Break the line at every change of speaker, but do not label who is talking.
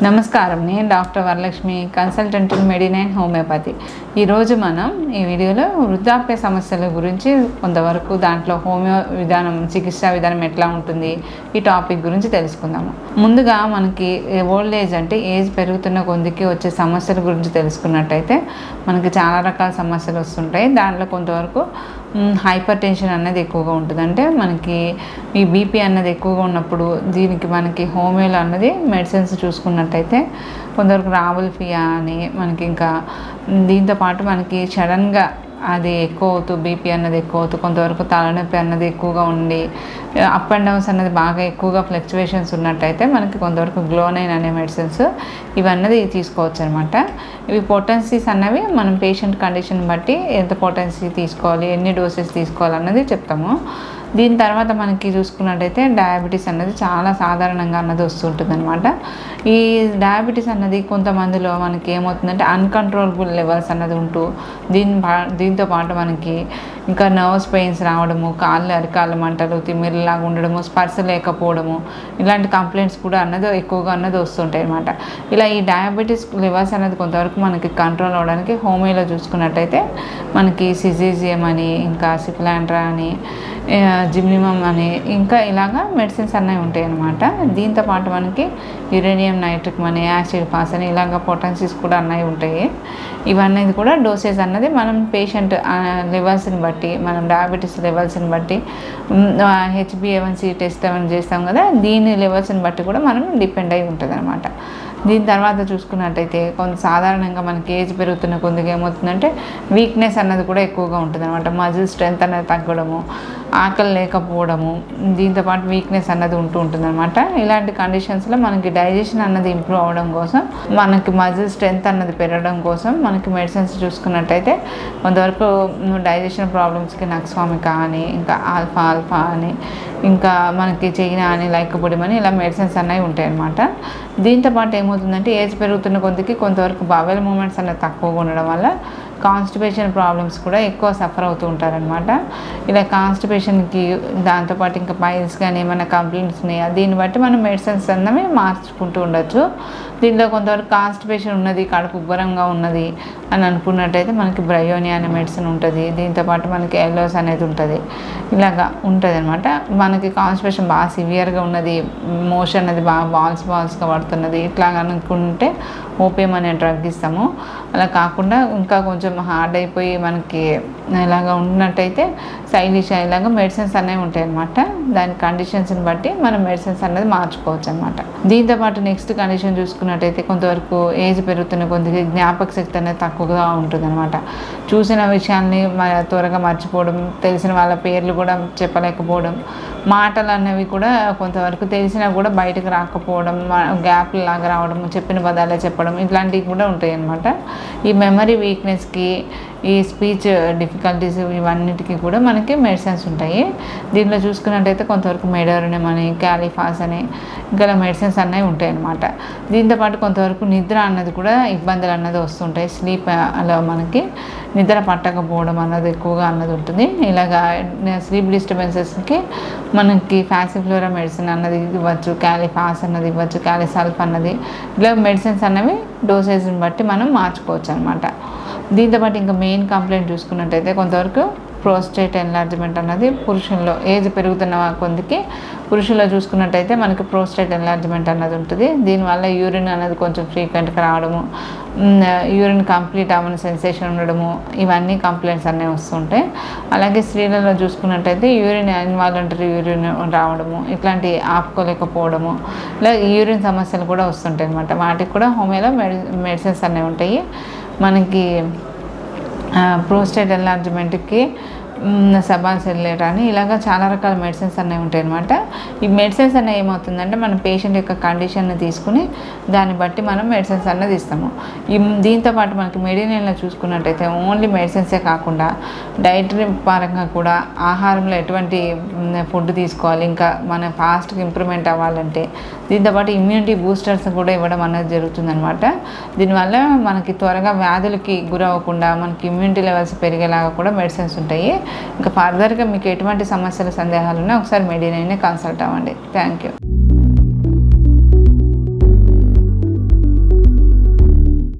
నమస్కారం, నేను doctor Varalakshmi, consultant in Medinine homeopathy. ఈరోజు మనం ఈ వీడియోలో వృద్ధాప్య సమస్యల గురించి కొంతవరకు దాంట్లో హోమియో విధానం, చికిత్సా విధానం ఎట్లా ఉంటుంది, ఈ టాపిక్ గురించి తెలుసుకుందాము. ముందుగా మనకి ఓల్డ్ ఏజ్ అంటే ఏజ్ పెరుగుతున్న కొద్దికి వచ్చే సమస్యల గురించి తెలుసుకున్నట్టయితే మనకి చాలా రకాల సమస్యలు వస్తుంటాయి. దాంట్లో కొంతవరకు హైపర్ టెన్షన్ అన్నది ఎక్కువగా ఉంటుంది. అంటే మనకి ఈ బీపీ అన్నది ఎక్కువగా ఉన్నప్పుడు దీనికి మనకి హోమియోలో అన్నది మెడిసిన్స్ చూసుకున్నట్టయితే కొంతవరకు రావుల్ఫియా అని మనకి, ఇంకా దీంతోపాటు మనకి సడన్గా అది ఎక్కువ అవుతూ బీపీ అన్నది ఎక్కువ అవుతూ కొంతవరకు తలనొప్పి అన్నది ఎక్కువగా ఉండి అప్ అండ్ డౌన్స్ అన్నది బాగా ఎక్కువగా ఫ్లక్చువేషన్స్ ఉన్నట్టయితే మనకి కొంతవరకు గ్లోనైన్ అనే మెడిసిన్స్ ఇవన్నది తీసుకోవచ్చు అనమాట. ఇవి పొటెన్సీస్ అన్నవి మనం పేషెంట్ కండిషన్ బట్టి ఎంత పొటెన్సీ తీసుకోవాలి, ఎన్ని డోసెస్ తీసుకోవాలి అన్నది చెప్తాము. దీని తర్వాత మనకి చూసుకున్నట్టయితే డయాబెటీస్ అన్నది చాలా సాధారణంగా అన్నది వస్తుంటుంది అనమాట. ఈ డయాబెటీస్ అన్నది కొంతమందిలో మనకి ఏమవుతుందంటే అన్కంట్రోలబుల్ లెవెల్స్ అన్నది ఉంటూ దీంతో పాటు మనకి ఇంకా నర్వ్స్ పెయిన్స్ రావడము, అరికాళ్ళ మంటలు, తిమ్మిరిలాగా ఉండడము, స్పర్శ లేకపోవడము, ఇలాంటి కంప్లైంట్స్ కూడా అన్నది ఎక్కువగా అన్నది వస్తుంటాయి అనమాట. ఇలా ఈ డయాబెటీస్ లెవెల్స్ అనేది కొంతవరకు మనకి కంట్రోల్ అవ్వడానికి హోమియోలో చూసుకున్నట్టయితే మనకి సిజేజియం అని, ఇంకా సిఫ్లాండ్రా అని, జిమ్నిమమ్ అని, ఇంకా ఇలాగా మెడిసిన్స్ అన్నీ ఉంటాయి అన్నమాట. దీంతోపాటు మనకి యురేనియం నైట్రిక్ అని, యాసిడ్ ఫాస్ అని, ఇలాగ పొటెన్సీస్ కూడా అన్నవి ఉంటాయి. ఇవన్నీ కూడా డోసేజ్ అన్నది మనం పేషెంట్ లెవెల్స్ని బట్టి, మనం డయాబెటీస్ లెవెల్స్ని బట్టి, HbA1c టెస్ట్ ఏమైనా చేస్తాం కదా, దీని లెవెల్స్ని బట్టి కూడా మనం డిపెండ్ అయి ఉంటుంది అనమాట. దీని తర్వాత చూసుకున్నట్టయితే కొంత సాధారణంగా మనకి ఏజ్ పెరుగుతున్న కొద్దిగా ఏమవుతుందంటే వీక్నెస్ అన్నది కూడా ఎక్కువగా ఉంటుంది అనమాట. మజిల్ స్ట్రెంత్ అనేది తగ్గడము, ఆకలి లేకపోవడము, దీంతోపాటు వీక్నెస్ అన్నది ఉంటుంది అనమాట. ఇలాంటి కండిషన్స్లో మనకి డైజెషన్ అన్నది ఇంప్రూవ్ అవ్వడం కోసం, మనకి మజిల్ స్ట్రెంత్ అన్నది పెరగడం కోసం మనకి మెడిసిన్స్ చూసుకున్నట్టయితే కొంతవరకు డైజెషన్ ప్రాబ్లమ్స్కి నక్స్వామికా అని, ఇంకా ఆల్ఫా అని, ఇంకా మనకి చైనా అని, లైకోపొడియం ఇలా మెడిసిన్స్ అన్నవి ఉంటాయి అన్నమాట. దీంతోపాటు ఏమవుతుందంటే ఏజ్ పెరుగుతున్న కొద్దికి కొంతవరకు బవెల్ మూమెంట్స్ అన్నది తక్కువగా ఉండడం వల్ల కాన్స్టిపేషన్ ప్రాబ్లమ్స్ కూడా ఎక్కువ సఫర్ అవుతూ ఉంటారనమాట. ఇలా కాన్స్టిపేషన్కి దాంతోపాటు ఇంకా పైల్స్ కానీ ఏమైనా కంప్లైంట్స్ ఉన్నాయా, దీన్ని బట్టి మనం మెడిసిన్స్ అన్నవి మార్చుకుంటూ ఉండొచ్చు. దీంట్లో కొంతవరకు కాన్స్టిపేషన్ ఉన్నది, కడుపు ఉబ్బరంగా ఉన్నది అని అనుకున్నట్టయితే మనకి బ్రయోనియా అనే మెడిసిన్ ఉంటుంది. దీంతోపాటు మనకి ఎల్లోస్ అనేది ఉంటుంది. ఇలాగా ఉంటుంది అనమాట. మనకి కాన్స్టిపేషన్ బాగా సివియర్గా ఉన్నది, మోషన్ అనేది బాగా బాల్స్గా పడుతున్నది, ఇట్లాగా అనుకుంటే ఓపియం అనే డ్రగ్ ఇస్తాము. అలా కాకుండా ఇంకా కొంచెం హార్డ్ అయిపోయి మనకి ఇలాగా ఉన్నట్టయితే సైలిషా ఇలాగా మెడిసిన్స్ అనేవి ఉంటాయి అన్నమాట. దాని కండిషన్స్ని బట్టి మనం మెడిసిన్స్ అనేది మార్చుకోవచ్చు అనమాట. దీంతోపాటు నెక్స్ట్ కండిషన్ చూసుకున్నట్టయితే కొంతవరకు ఏజ్ పెరుగుతున్న కొద్దిగా జ్ఞాపక శక్తి అనేది తక్కువగా ఉంటుంది అనమాట. చూసిన విషయాన్ని త్వరగా మర్చిపోవడం, తెలిసిన వాళ్ళ పేర్లు కూడా చెప్పలేకపోవడం, మాటలు అనేవి కూడా కొంతవరకు తెలిసినా కూడా బయటకు రాకపోవడం, గ్యాప్లు లాగా రావడం, చెప్పిన పదాలే చెప్పడం, ఇట్లాంటివి కూడా ఉంటాయి అన్నమాట. ఈ మెమరీ వీక్నెస్కి, ఈ స్పీచ్ డిఫికల్టీస్, ఇవన్నిటికీ కూడా మనకి మెడిసిన్స్ ఉంటాయి. దీనిలో చూసుకున్నట్టయితే కొంతవరకు మెడోరినం అని, క్యాలిఫాస్ అని, ఇంకా మెడిసిన్స్ అనేవి ఉంటాయి అన్నమాట. దీంతోపాటు కొంతవరకు నిద్ర అన్నది కూడా ఇబ్బందులు అన్నది వస్తుంటాయి. స్లీప్ అలా మనకి నిద్ర పట్టకపోవడం అన్నది ఎక్కువగా అన్నది ఉంటుంది. ఇలాగా స్లీప్ డిస్టర్బెన్సెస్కి మనకి ఫ్యాసిఫ్లోరా మెడిసిన్ అన్నది ఇవ్వచ్చు, క్యాలిఫాస్ అన్నది ఇవ్వచ్చు, క్యాలిసల్ఫ్ అన్నది, ఇలా మెడిసిన్స్ అన్నవి డోసేజ్ని బట్టి మనం మార్చుకోవచ్చు అనమాట. దీంతోపాటు ఇంకా మెయిన్ కంప్లైంట్ చూసుకున్నట్టయితే కొంతవరకు ప్రోస్టేట్ ఎన్లార్జ్మెంట్ అన్నది పురుషుల్లో ఏజ్ పెరుగుతున్న కొద్దికి పురుషుల్లో చూసుకున్నట్టయితే మనకి ప్రోస్టేట్ ఎన్లార్జ్మెంట్ అన్నది ఉంటుంది. దీనివల్ల యూరిన్ అనేది కొంచెం ఫ్రీక్వెంట్గా రావడము, యూరిన్ కంప్లీట్ అవ్వని సెన్సేషన్ ఉండడము, ఇవన్నీ కంప్లైంట్స్ అన్నీ వస్తుంటాయి. అలాగే స్త్రీలలో చూసుకున్నట్టయితే ఇన్వాలంటరీ యూరిన్ రావడము, ఇట్లాంటి ఆపుకోలేకపోవడము, ఇలా యూరిన్ సమస్యలు కూడా వస్తుంటాయి అన్నమాట. వాటికి కూడా హోమియోలో మెడిసిన్స్ అనేవి ఉంటాయి. మనకి ప్రోస్టేట్ ఎన్లార్జ్మెంట్కి సబాల్ సెల్లేట్ అని, ఇలాగా చాలా రకాల మెడిసిన్స్ అనేవి ఉంటాయి అనమాట. ఈ మెడిసిన్స్ అనేవి ఏమవుతుందంటే మన పేషెంట్ యొక్క కండిషన్ని తీసుకుని దాన్ని బట్టి మనం మెడిసిన్స్ అన్నది ఇస్తాము. దీంతోపాటు మనకి మెడినైన్లో చూసుకున్నట్టయితే ఓన్లీ మెడిసిన్సే కాకుండా డైటరీ పరంగా కూడా ఆహారంలో ఎటువంటి ఫుడ్ తీసుకోవాలి, ఇంకా మన ఫాస్ట్గా ఇంప్రూవ్మెంట్ అవ్వాలంటే దీంతోపాటు ఇమ్యూనిటీ బూస్టర్స్ కూడా ఇవ్వడం అనేది జరుగుతుందనమాట. దీనివల్ల మనకి త్వరగా వ్యాధులకి గురవ్వకుండా మనకి ఇమ్యూనిటీ లెవెల్స్ పెరిగేలాగా కూడా మెడిసిన్స్ ఉంటాయి. ఇంకా ఫర్దర్గా మీకు ఎటువంటి సమస్యలు, సందేహాలు ఉన్నా ఒకసారి మెడినైన్నే కన్సల్ట్ అవ్వండి. Thank you.